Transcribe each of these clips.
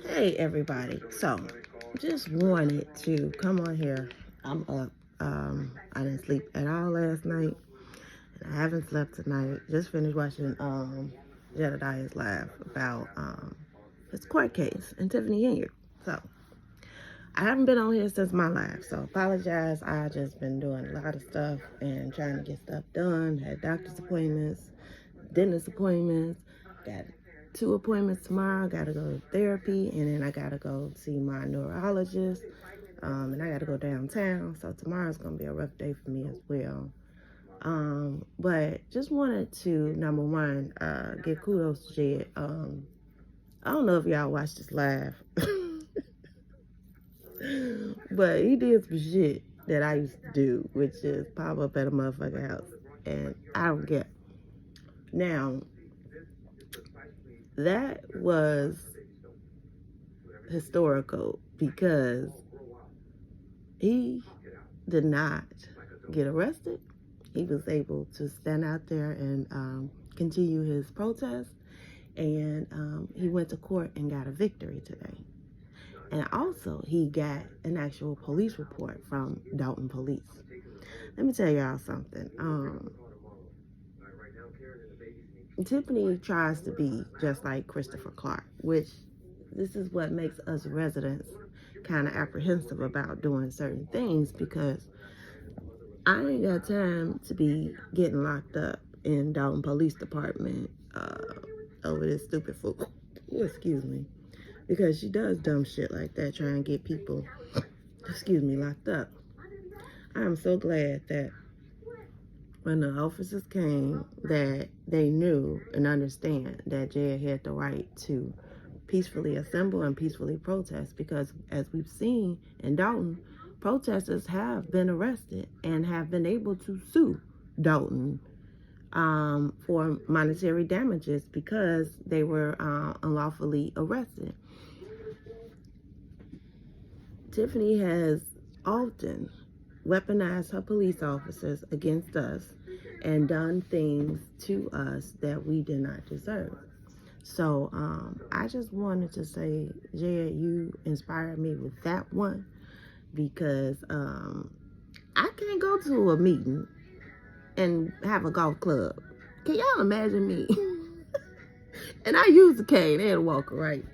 Hey everybody, so just wanted to come on here. I'm up. I didn't sleep at all last night, and I haven't slept tonight. Just finished watching Jedediah's live about his court case and Tiffany here. So I haven't been on here since my live, so apologize. I just been doing a lot of stuff and trying to get stuff done. Had doctor's appointments, dentist appointments, got 2 appointments tomorrow. Got to go to therapy, and then I got to go see my neurologist, and I got to go downtown. So tomorrow's going to be a rough day for me as well. But just wanted to, number one, give kudos to Jed. I don't know if y'all watched this live, but he did some shit that I used to do, which is pop up at a motherfucking house, and I don't get. Now, that was historical because he did not get arrested. He was able to stand out there and continue his protest, and he went to court and got a victory today. And also, he got an actual police report from Dolton Police. Let me tell y'all something. Tiffany tries to be just like Christopher Clark, which this is what makes us residents kind of apprehensive about doing certain things, because I ain't got time to be getting locked up in Dolton Police Department over this stupid fool. Excuse me. Because she does dumb shit like that, trying to get people, locked up. I am so glad that when the officers came, that they knew and understand that Jed had the right to peacefully assemble and peacefully protest, because as we've seen in Dolton, protesters have been arrested and have been able to sue Dolton for monetary damages because they were unlawfully arrested. Tiffany has often weaponized her police officers against us and done things to us that we did not deserve. So I just wanted to say, Jed, you inspired me with that one, because I can't go to a meeting and have a golf club. Can y'all imagine me? And I use the cane and a walker, right?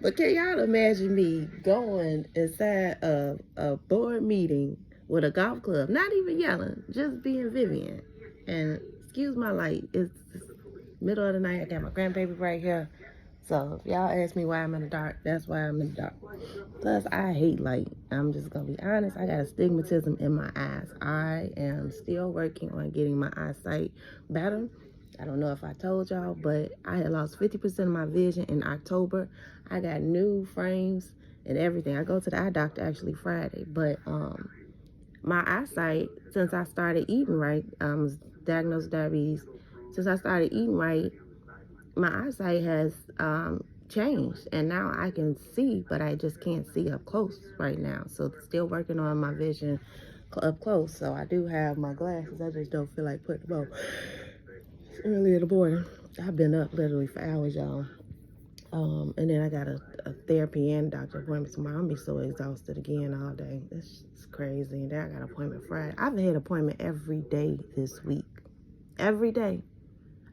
But can y'all imagine me going inside a board meeting with a golf club, not even yelling, just being Vivian? And excuse my light, it's middle of the night. I got my grandbaby right here. So if y'all ask me why I'm in the dark, that's why I'm in the dark. Plus, I hate light. I'm just going to be honest. I got astigmatism in my eyes. I am still working on getting my eyesight better. I don't know if I told y'all, but I had lost 50% of my vision in October. I got new frames and everything. I go to the eye doctor actually Friday. But my eyesight, since I started eating right, I was diagnosed with diabetes. Since I started eating right, my eyesight has changed, and now I can see, but I just can't see up close right now. So still working on my vision up close. So I do have my glasses. I just don't feel like putting them on. It's early in the morning. I've been up literally for hours, y'all. And then I got a therapy and doctor appointment tomorrow. I'm gonna be so exhausted again all day. It's crazy. And then I got an appointment Friday. I've had an appointment every day this week. Every day.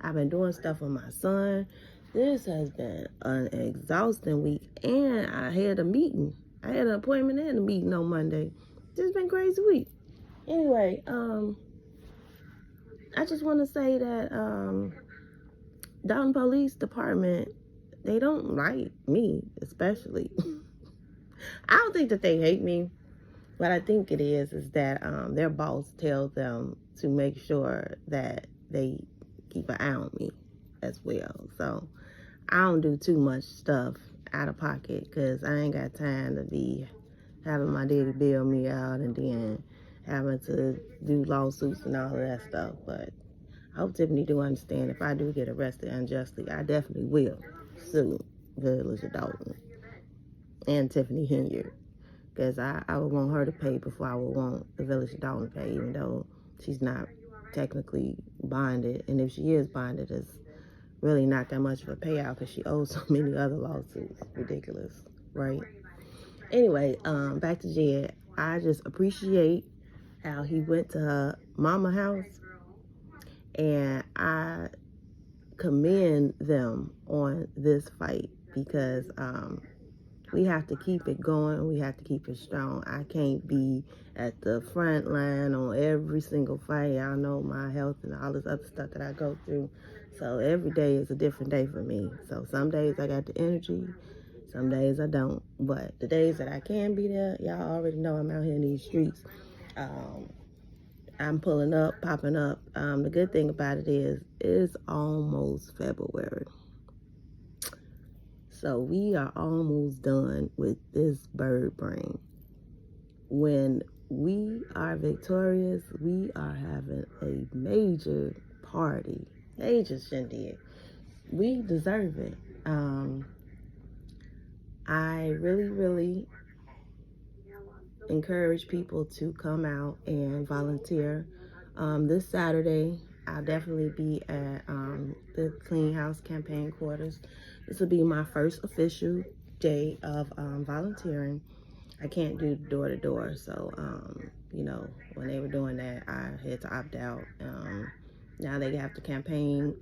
I've been doing stuff with my son. This has been an exhausting week. And I had a meeting. I had an appointment and a meeting on Monday. This has been a crazy week. Anyway, I just want to say that Dolton Police Department, they don't like me, especially. I don't think that they hate me. What I think it is that their boss tells them to make sure that they keep an eye on me as well. So I don't do too much stuff out of pocket, because I ain't got time to be having my daddy bail me out and then having to do lawsuits and all of that stuff. But I hope Tiffany do understand, if I do get arrested unjustly, I definitely will sue Village of Dolton and Tiffany Henyard, because I would want her to pay before I would want the Village of Dolton to pay, even though she's not technically bonded. And if she is bonded, it's really not that much of a payout because she owes so many other lawsuits. Ridiculous, right? Anyway, back to Jed. I just appreciate how he went to her mama house, and I commend them on this fight because we have to keep it going. We have to keep it strong. I can't be at the front line on every single fight. Y'all know my health and all this other stuff that I go through. So every day is a different day for me. So some days I got the energy, some days I don't. But the days that I can be there, y'all already know I'm out here in these streets. I'm pulling up, popping up. The good thing about it is it's almost February. So we are almost done with this bird brain. When we are victorious, we are having a major party, major shindig. We deserve it. I really encourage people to come out and volunteer. This Saturday, I'll definitely be at the Clean House campaign quarters. This will be my first official day of volunteering. I can't do door to door, so you know, when they were doing that, I had to opt out. Now they have the campaign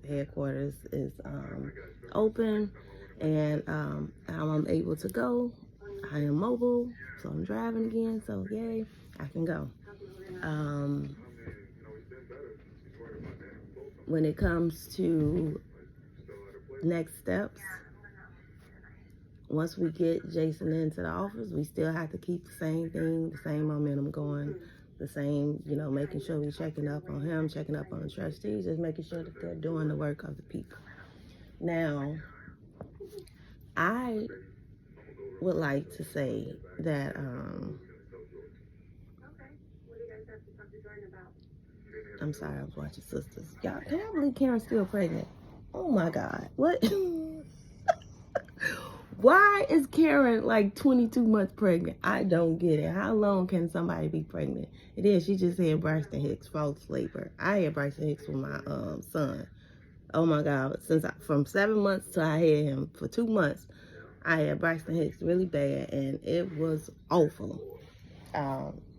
headquarters is open, and I'm able to go. I am mobile, so I'm driving again. So yay, I can go. When it comes to next steps, once we get Jason into the office, we still have to keep the same thing, the same momentum going, the same, you know, making sure we're checking up on him, checking up on the trustees, just making sure that they're doing the work of the people. Now, I would like to say that I'm sorry, I was watching Sisters. Y'all, can I believe Karen's still pregnant? Oh my God, what? Why is Karen like 22 months pregnant? I don't get it. How long can somebody be pregnant? It is. She just had Braxton Hicks false labor. I had Braxton Hicks with my son. Oh my God. From 7 months till I had him for 2 months, I had Braxton Hicks really bad, and it was awful.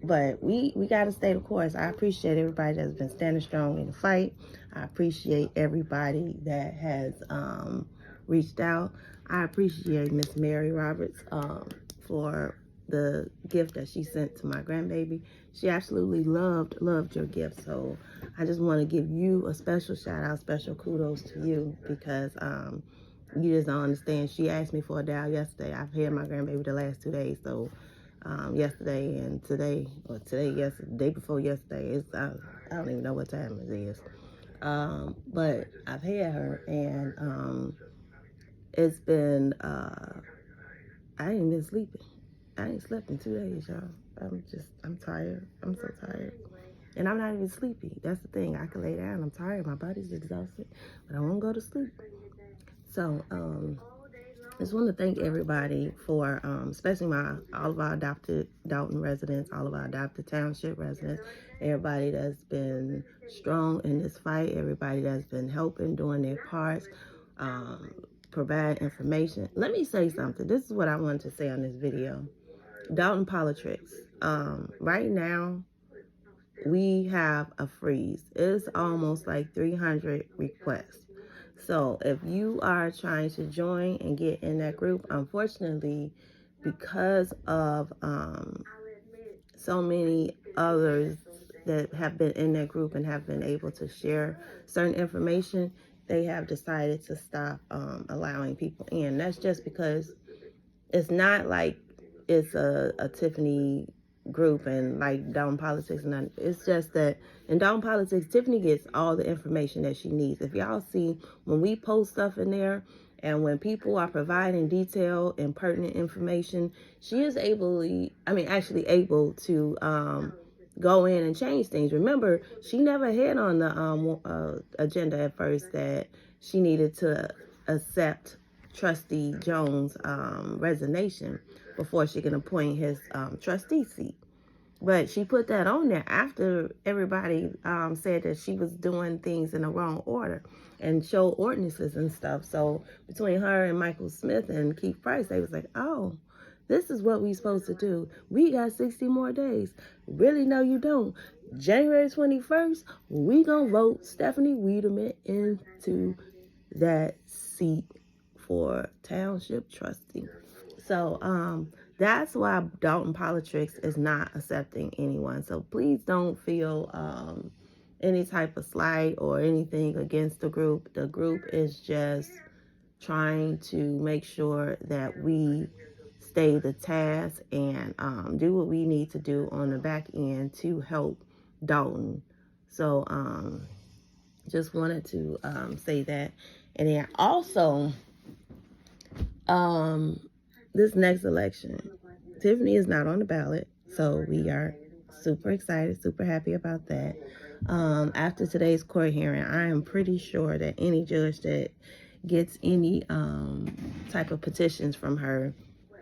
But we got to stay the course. I appreciate everybody that's been standing strong in the fight. I appreciate everybody that has reached out. I appreciate Miss Mary Roberts for the gift that she sent to my grandbaby. She absolutely loved your gift. So I just want to give you a special shout out, special kudos to you, because you just don't understand. She asked me for a doll yesterday. I've had my grandbaby the last 2 days, so yesterday and today, or the day before yesterday, I don't even know what time it is. But I've had her, and it's been, I ain't been sleeping. I ain't slept in 2 days, y'all. I'm tired. I'm so tired. And I'm not even sleepy. That's the thing. I can lay down. I'm tired. My body's exhausted, but I won't go to sleep. So, I just want to thank everybody for, especially all of our adopted Dolton residents, all of our adopted township residents, everybody that's been strong in this fight, everybody that's been helping, doing their parts, provide information. Let me say something. This is what I wanted to say on this video. Dolton politics. Right now, we have a freeze. It's almost like 300 requests. So if you are trying to join and get in that group, unfortunately, because of so many others that have been in that group and have been able to share certain information, they have decided to stop allowing people in. That's just because it's not like it's a Tiffany group and like Dolton Politics, and it's just that in Dolton Politics, Tiffany gets all the information that she needs. If y'all see, when we post stuff in there and when people are providing detailed and pertinent information, she is actually able to go in and change things. Remember, she never had on the agenda at first that she needed to accept Trustee Jones' resignation before she can appoint his trustee seat. But she put that on there after everybody said that she was doing things in the wrong order and showed ordinances and stuff. So between her and Michael Smith and Keith Price, they was like, oh, this is what we supposed to do. We got 60 more days. Really? No, you don't. January 21st, we gonna vote Stephanie Wiedemann into that seat for township trustee. So that's why Dolton Politics is not accepting anyone. So please don't feel any type of slight or anything against the group. The group is just trying to make sure that we stay the task and do what we need to do on the back end to help Dolton. So just wanted to say that. And then also, this next election, Tiffany is not on the ballot, so we are super excited, super happy about that. After today's court hearing, I am pretty sure that any judge that gets any type of petitions from her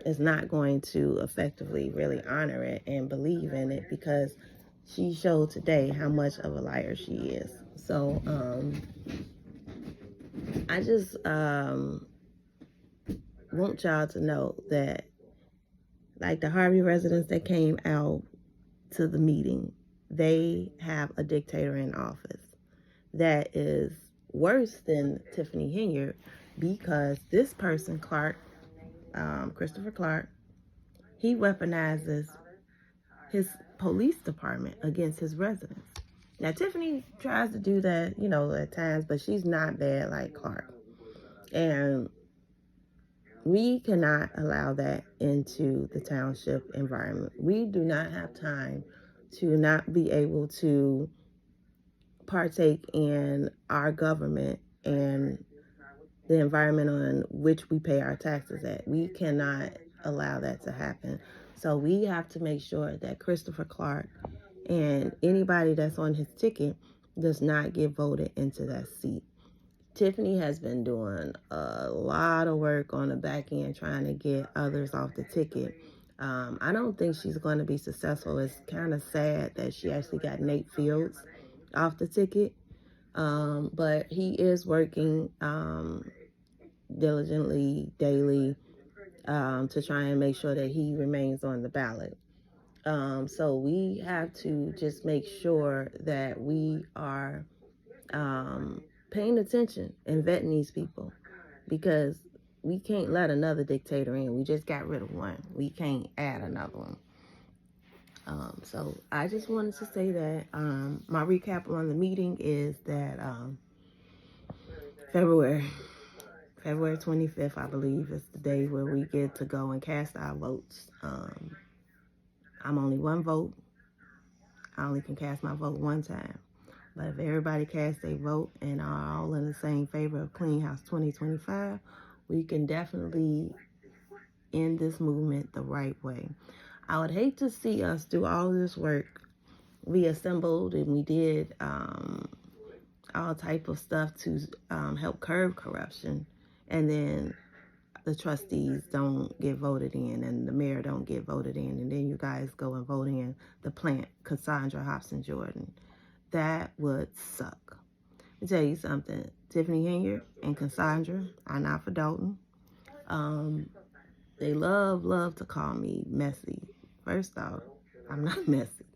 is not going to effectively really honor it and believe in it, because she showed today how much of a liar she is. So I just want y'all to know that, like the Harvey residents that came out to the meeting, they have a dictator in office that is worse than Tiffany Henyard, because this person, Clark, Christopher Clark, he weaponizes his police department against his residents. Now, Tiffany tries to do that, you know, at times, but she's not bad like Clark. And we cannot allow that into the township environment. We do not have time to not be able to partake in our government and the environment on which we pay our taxes at. We cannot allow that to happen. So we have to make sure that Christopher Clark and anybody that's on his ticket does not get voted into that seat. Tiffany has been doing a lot of work on the back end trying to get others off the ticket. I don't think she's going to be successful. It's kind of sad that she actually got Nate Fields off the ticket. But he is working diligently, daily, to try and make sure that he remains on the ballot. So we have to just make sure that we are paying attention and vetting these people, because we can't let another dictator in. We just got rid of one. We can't add another one. So I just wanted to say that my recap on the meeting is that February 25th, I believe, is the day where we get to go and cast our votes. I'm only one vote. I only can cast my vote one time. But if everybody casts their vote and are all in the same favor of Clean House 2025, we can definitely end this movement the right way. I would hate to see us do all this work. We assembled and we did all type of stuff to help curb corruption, and then the trustees don't get voted in and the mayor don't get voted in, and then you guys go and vote in the plant, Cassandra Hobson Jordan. That would suck. Let me tell you something. Tiffany Henyard and Cassandra are not for Dolton. They love to call me messy. First off, I'm not messy.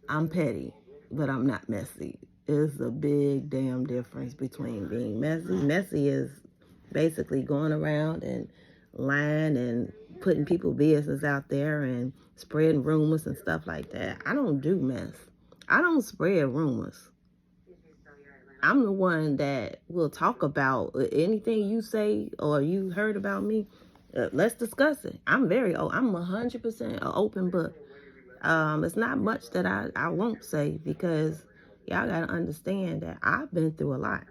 I'm petty, but I'm not messy. It's a big damn difference between being messy. Messy is basically going around and lying and putting people's business out there and spreading rumors and stuff like that. I don't do mess. I don't spread rumors. I'm the one that will talk about anything you say or you heard about me. Let's discuss it. I'm 100% an open book. It's not much that I won't say, because y'all got to understand that I've been through a lot.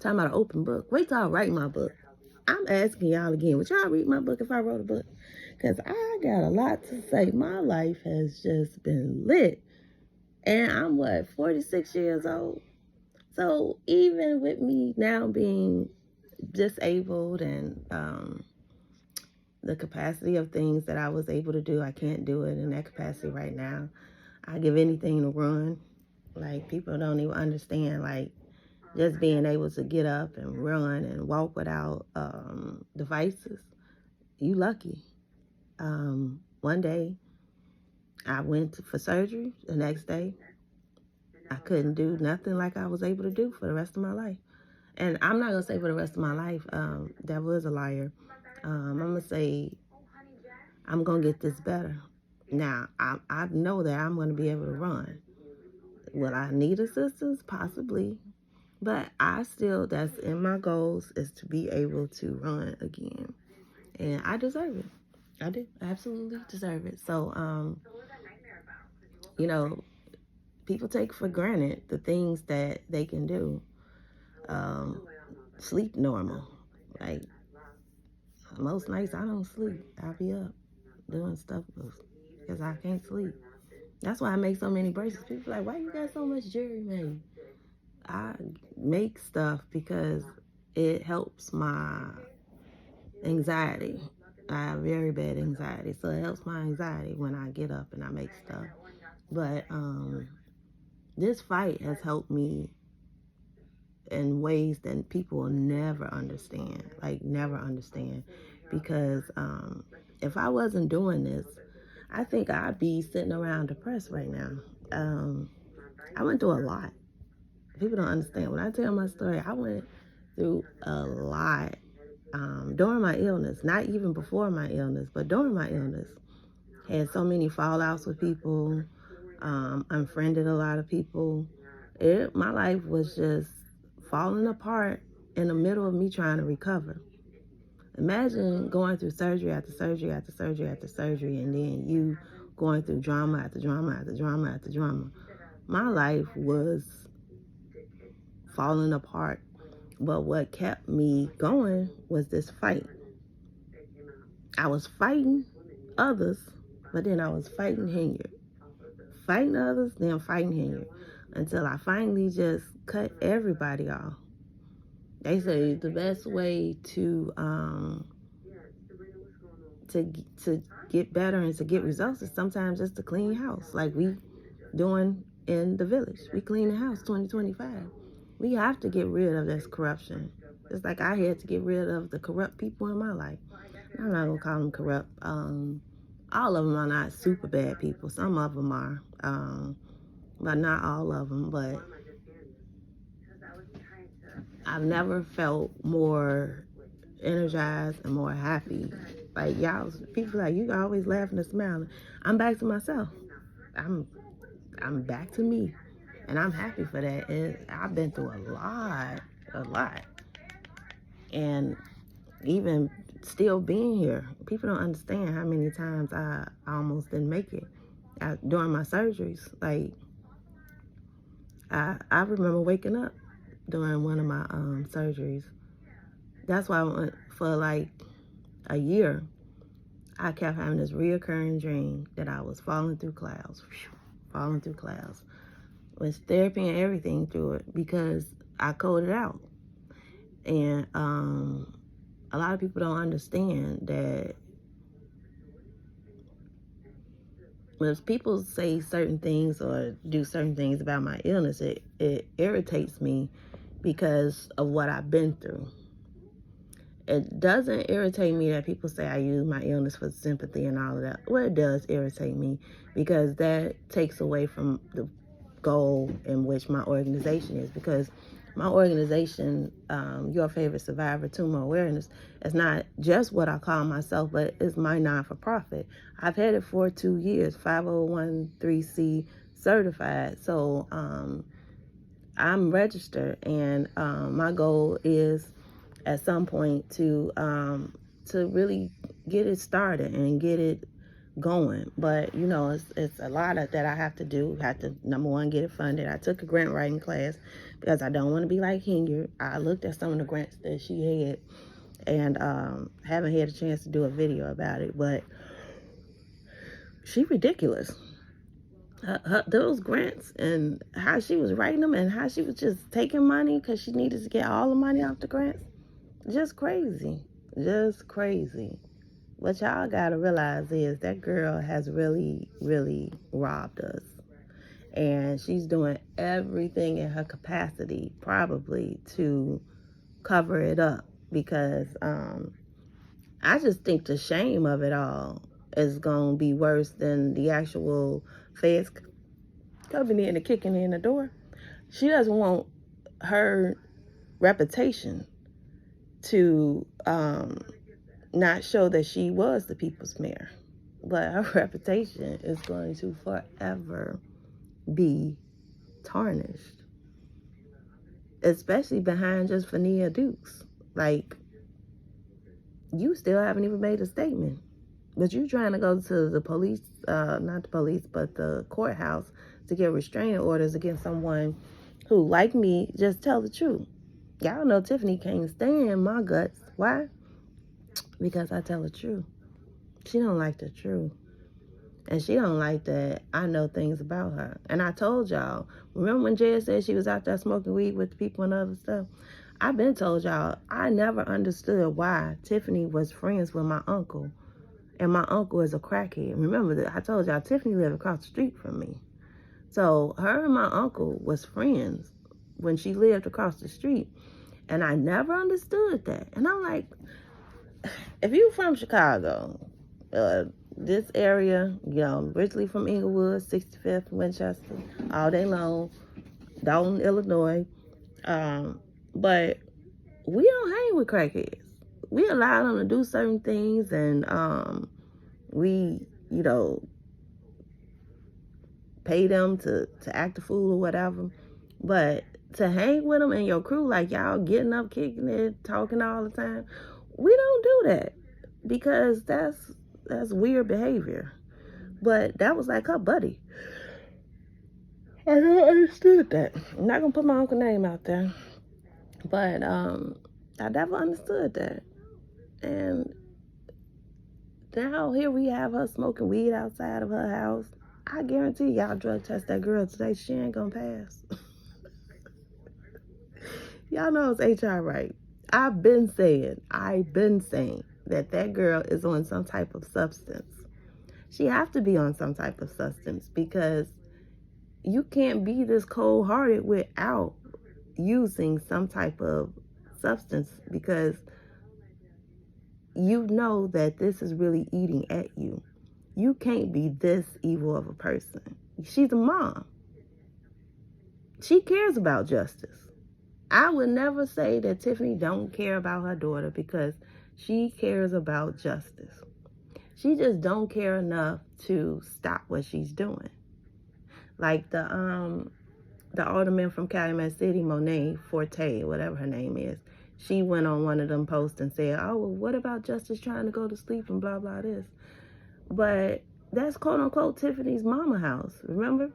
Talking about an open book. Wait till I write my book. I'm asking y'all again, would y'all read my book if I wrote a book? Because I got a lot to say. My life has just been lit. And I'm 46 years old? So even with me now being disabled and the capacity of things that I was able to do, I can't do it in that capacity right now. I give anything to run. Like, people don't even understand, like, just being able to get up and run and walk without devices. You lucky. One day, I went for surgery. The next day, I couldn't do nothing like I was able to do for the rest of my life. And I'm not going to say for the rest of my life. That was a liar. I'm going to say I'm going to get this better. Now, I know that I'm going to be able to run. Will I need assistance? Possibly. But that's in my goals, is to be able to run again. And I deserve it. I do. I absolutely deserve it. So, you know, people take for granted the things that they can do. Sleep normal. Like, most nights I don't sleep. I'll be up doing stuff because I can't sleep. That's why I make so many bracelets. People are like, why you got so much jewelry made? I make stuff because it helps my anxiety. I have very bad anxiety, so it helps my anxiety when I get up and I make stuff. But this fight has helped me in ways that people will never understand, like never understand. Because if I wasn't doing this, I think I'd be sitting around depressed right now. I went through a lot. People don't understand. When I tell my story, I went through a lot during my illness, not even before my illness, but during my illness. Had so many fallouts with people, unfriended a lot of people. My life was just falling apart in the middle of me trying to recover. Imagine going through surgery after surgery after surgery after surgery, and then you going through drama after drama after drama after drama. My life was falling apart. But what kept me going was this fight. I was fighting others, but then I was fighting Henry. Fighting others, then fighting Henry. Until I finally just cut everybody off. They say the best way to get better and to get results is sometimes just to clean house, like we doing in the village. We clean the house 2025. We have to get rid of this corruption. It's like I had to get rid of the corrupt people in my life. I'm not gonna call them corrupt. All of them are not super bad people. Some of them are, but not all of them. But I've never felt more energized and more happy. Like, y'all, people like, you always laughing and smiling. I'm back to myself. I'm back to me, and I'm happy for that. And I've been through a lot, and even still being here, people don't understand how many times I almost didn't make it during my surgeries. Like, I remember waking up during one of my surgeries. That's why I went for like a year. I kept having this reoccurring dream that I was falling through clouds, with therapy and everything through it, because I coded out. And a lot of people don't understand that when people say certain things or do certain things about my illness, it irritates me because of what I've been through. It doesn't irritate me that people say I use my illness for sympathy and all of that. Well, it does irritate me because that takes away from the goal in which my organization is. Because my organization, Your Favorite Survivor, Tumor Awareness, is not just what I call myself, but it's my non-for-profit. I've had it for 2 years, 501(c) certified. So I'm registered, and my goal is at some point to really get it started and get it going. But you know, it's a lot that I have to do. Have to, number one, get it funded. I took a grant writing class because I don't want to be like Hinger. I looked at some of the grants that she had, and haven't had a chance to do a video about it, but she ridiculous. Those grants and how she was writing them and how she was just taking money because she needed to get all the money off the grants. Just crazy. what y'all gotta realize is that girl has really, really robbed us. And she's doing everything in her capacity, probably, to cover it up. Because I just think the shame of it all is going to be worse than the actual feds coming in and kicking in the door. She doesn't want her reputation to not show that she was the people's mayor. But her reputation is going to forever be tarnished. Especially behind just Fania Dukes. Like, you still haven't even made a statement. But you trying to go to the police, not the police, but the courthouse to get restraining orders against someone who, like me, just tell the truth. Y'all know Tiffany can't stand my guts. Why? Because I tell the truth. She don't like the truth. And she don't like that I know things about her. And I told y'all, remember when Jed said she was out there smoking weed with the people and other stuff? I've been told y'all, I never understood why Tiffany was friends with my uncle. And my uncle is a crackhead. Remember that I told y'all Tiffany lived across the street from me. So her and my uncle was friends when she lived across the street. And I never understood that. And I'm like, if you from Chicago, this area, you know, originally from Inglewood, 65th, Winchester, all day long, Dolton, Illinois. But we don't hang with crackheads. We allow them to do certain things, and we, you know, pay them to act a fool or whatever. But to hang with them and your crew, like y'all getting up, kicking it, talking all the time, we don't do that because that's weird behavior. But that was like her buddy. I never understood that. I'm not gonna put my uncle's name out there, but I never understood that. And now here we have her smoking weed outside of her house. I guarantee y'all drug test that girl today, she ain't gonna pass. Y'all know it's HR right. I've been saying that girl is on some type of substance. She have to be on some type of substance because you can't be this cold-hearted without using some type of substance, because you know that this is really eating at you. You can't be this evil of a person. She's a mom. She cares about justice. I would never say that Tiffany don't care about her daughter, because she cares about justice. She just don't care enough to stop what she's doing. Like the alderman from Calumet City, Monet Forte, whatever her name is, she went on one of them posts and said, oh, well, what about justice trying to go to sleep and blah, blah, this. But that's quote unquote Tiffany's mama house, remember?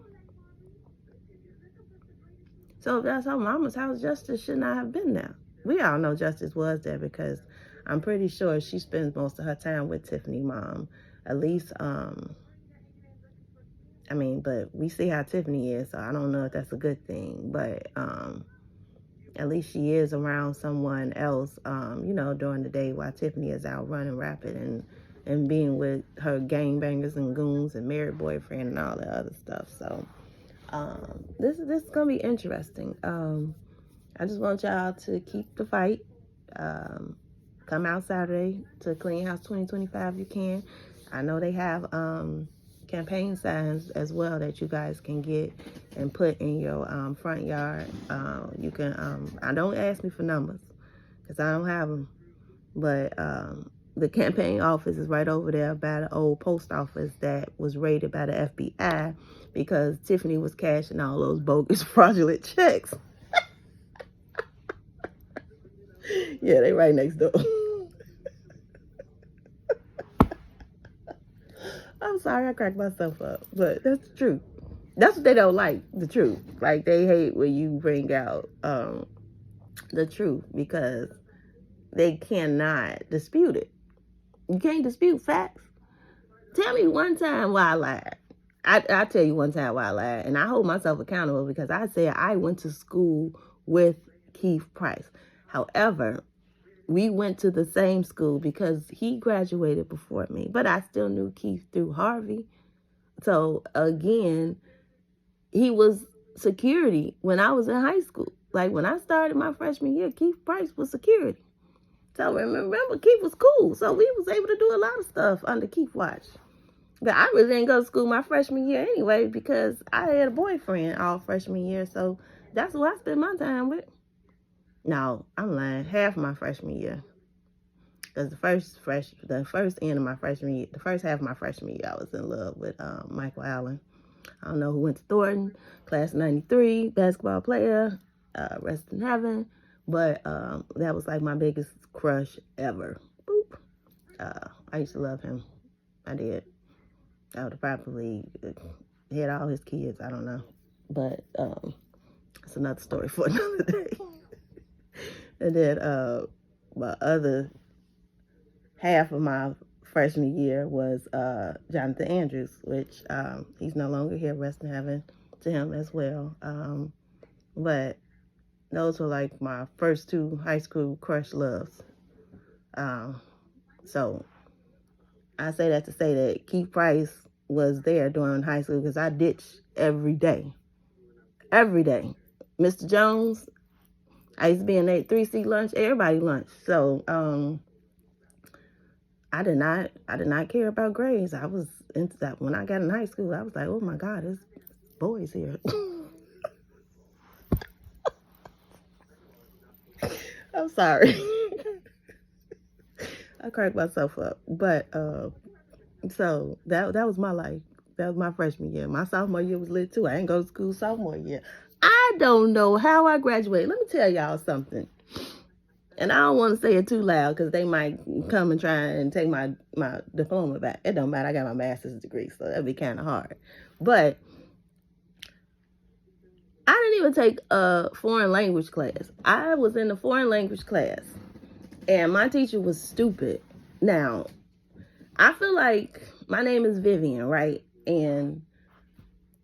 So if that's her mama's house, justice should not have been there. We all know justice was there because I'm pretty sure she spends most of her time with Tiffany's mom. At least, but we see how Tiffany is, so I don't know if that's a good thing. But at least she is around someone else, during the day while Tiffany is out running rapid and being with her gangbangers and goons and married boyfriend and all that other stuff. So this is gonna be interesting. I just want y'all to keep the fight. Come out Saturday to Clean House 2025 if you can. I know they have campaign signs as well that you guys can get and put in your front yard. You can, don't ask me for numbers because I don't have them, but the campaign office is right over there by the old post office that was raided by the FBI because Tiffany was cashing all those bogus fraudulent checks. Yeah, they right next door. I'm sorry, I cracked myself up, but that's the truth. That's what they don't like, the truth. Like, they hate when you bring out the truth because they cannot dispute it. You can't dispute facts. Tell me one time why I lied. I'll tell you one time why I lied, and I hold myself accountable because I said I went to school with Keith Price. However, we went to the same school because he graduated before me, but I still knew Keith through Harvey. So again, he was security when I was in high school. Like when I started my freshman year, Keith Price was security. So remember, Keith was cool. So we was able to do a lot of stuff under Keith watch. But I really didn't go to school my freshman year anyway because I had a boyfriend all freshman year. So that's who I spent my time with. No, I'm lying. Half of my freshman year. Because the first end of my freshman year, the first half of my freshman year, I was in love with Michael Allen. I don't know who went to Thornton, class 93, basketball player, rest in heaven. But that was like my biggest crush ever. Boop. I used to love him. I did. I would have probably had all his kids. I don't know. But it's another story for another day. And then my other half of my freshman year was Jonathan Andrews, which he's no longer here, rest in heaven to him as well. But those were like my first two high school crush loves. So I say that to say that Keith Price was there during high school because I ditched every day. Every day. Mr. Jones, I used to be in 3C lunch, everybody lunch. So I did not care about grades. I was into that when I got in high school. I was like, oh my God, there's boys here. I'm sorry. I cracked myself up. But so that was my life. That was my freshman year. My sophomore year was lit too. I didn't go to school sophomore year. I don't know how I graduated. Let me tell y'all something. And I don't want to say it too loud because they might come and try and take my diploma back. It don't matter. I got my master's degree, so that'd be kind of hard. But I didn't even take a foreign language class. I was in the foreign language class, and my teacher was stupid. Now, I feel like my name is Vivian, right? And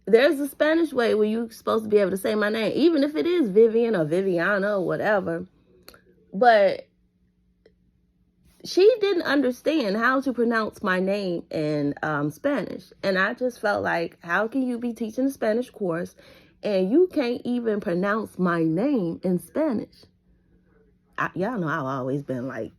there's a Spanish way where you're supposed to be able to say my name, even if it is Vivian or Viviana or whatever. But she didn't understand how to pronounce my name in Spanish. And I just felt like, how can you be teaching a Spanish course and you can't even pronounce my name in Spanish? Y'all know I've always been like,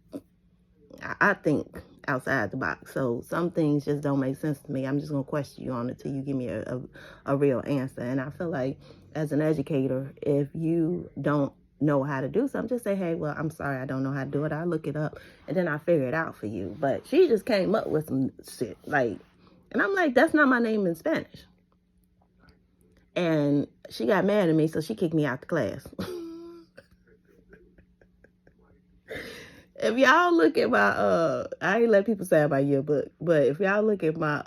I think outside the box. So some things just don't make sense to me. I'm just going to question you on it till you give me a real answer. And I feel like as an educator, if you don't know how to do something, just say, hey, well, I'm sorry, I don't know how to do it. I'll look it up and then I'll figure it out for you. But she just came up with some shit. Like, and I'm like, that's not my name in Spanish. And she got mad at me, so she kicked me out the class. If y'all look at my, I ain't let people say about your book, but if y'all look at my,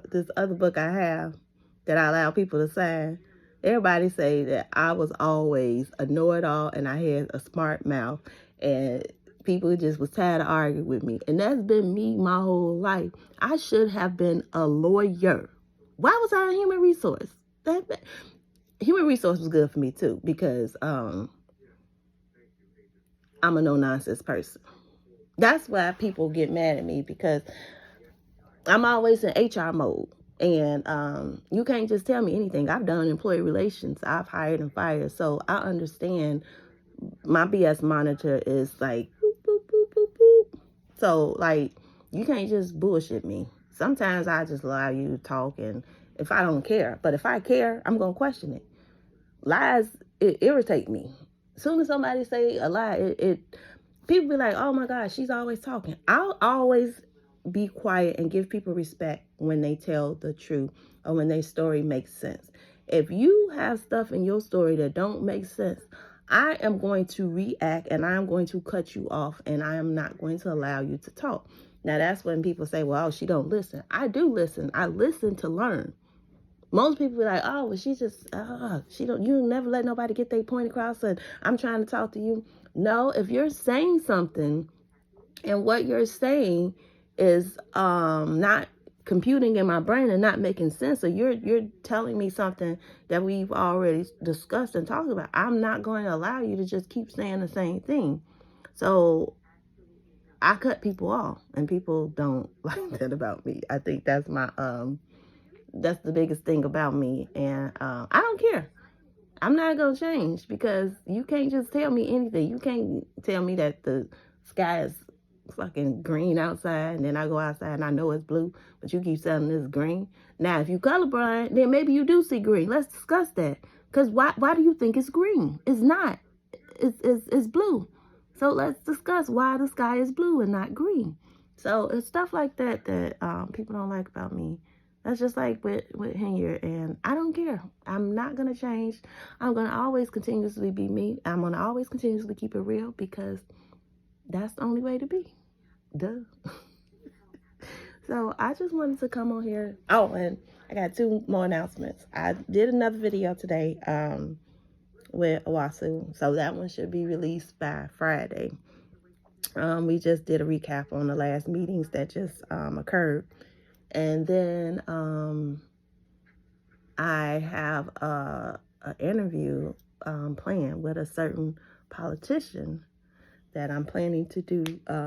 this other book I have that I allow people to sign, everybody say that I was always a know-it-all and I had a smart mouth and people just was tired of arguing with me. And that's been me my whole life. I should have been a lawyer. Why was I a human resource? Human resource was good for me too because I'm a no-nonsense person. That's why people get mad at me because I'm always in HR mode. And you can't just tell me anything. I've done employee relations. I've hired and fired. So I understand my BS monitor is like, boop, boop, boop, boop, boop. So, like, you can't just bullshit me. Sometimes I just allow you to talk and if I don't care. But if I care, I'm going to question it. Lies, it irritate me. As soon as somebody say a lie, people be like, oh my God, she's always talking. I'll always be quiet and give people respect when they tell the truth or when their story makes sense. If you have stuff in your story that don't make sense, I am going to react and I'm going to cut you off and I am not going to allow you to talk. Now that's when people say, well, she don't listen. I do listen. I listen to learn. Most people be like, oh, well, she just, you never let nobody get their point across and I'm trying to talk to you. No, if you're saying something and what you're saying is not computing in my brain and not making sense, or you're telling me something that we've already discussed and talked about, I'm not going to allow you to just keep saying the same thing. So I cut people off, and people don't like that about me. I think that's my that's the biggest thing about me, and I don't care. I'm not gonna change, because you can't just tell me anything. You can't tell me that the sky is fucking green outside, and then I go outside and I know it's blue, but you keep telling this green. Now, if you colorblind, then maybe you do see green. Let's discuss that. Cause why do you think it's green? It's not. It's blue. So let's discuss why the sky is blue and not green. So it's stuff like that that people don't like about me. That's just like with Henry, and I don't care. I'm not gonna change. I'm gonna always continuously be me. I'm gonna always continuously keep it real, because that's the only way to be. Duh. So I just wanted to come on here. Oh, and I got 2 more announcements. I did another video today with Owasu, so that one should be released by Friday. We just did a recap on the last meetings that just occurred. And then I have an interview planned with a certain politician that I'm planning to do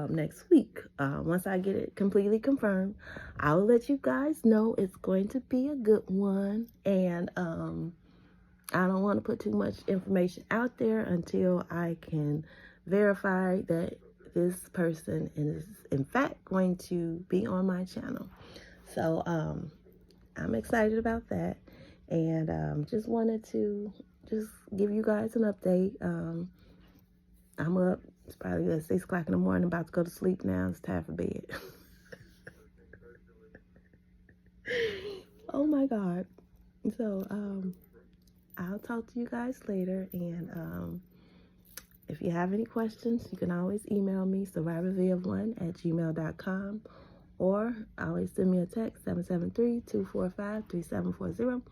next week. Once I get it completely confirmed, I'll let you guys know. It's going to be a good one. And I don't want to put too much information out there until I can verify that this person is in fact going to be on my channel. So I'm excited about that, and just wanted to just give you guys an update. I'm up. It's probably 6 o'clock in the morning, about to go to sleep now. It's time for bed. Oh my God. So I'll talk to you guys later, and if you have any questions, you can always email me, survivorv1@gmail.com, or always send me a text, 773-245-3740.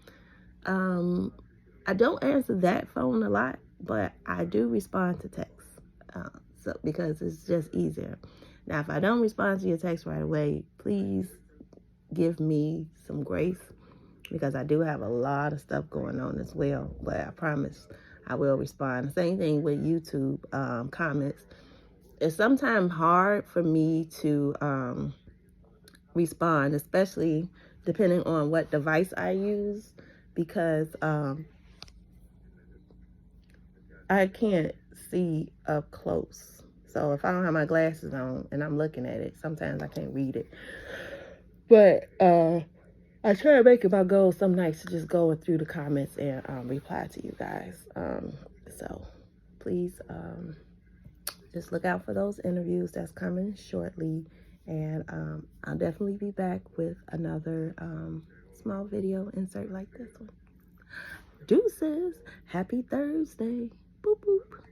I don't answer that phone a lot, but I do respond to texts, so because it's just easier. Now, if I don't respond to your text right away, please give me some grace, because I do have a lot of stuff going on as well, but I promise I will respond. Same thing with YouTube comments. It's sometimes hard for me to respond, especially depending on what device I use, because I can't see up close. So if I don't have my glasses on and I'm looking at it, sometimes I can't read it. But I try to make it my goal some nights to just go through the comments and reply to you guys. So please just look out for those interviews that's coming shortly. And I'll definitely be back with another small video insert like this one. Deuces. Happy Thursday. Boop, boop.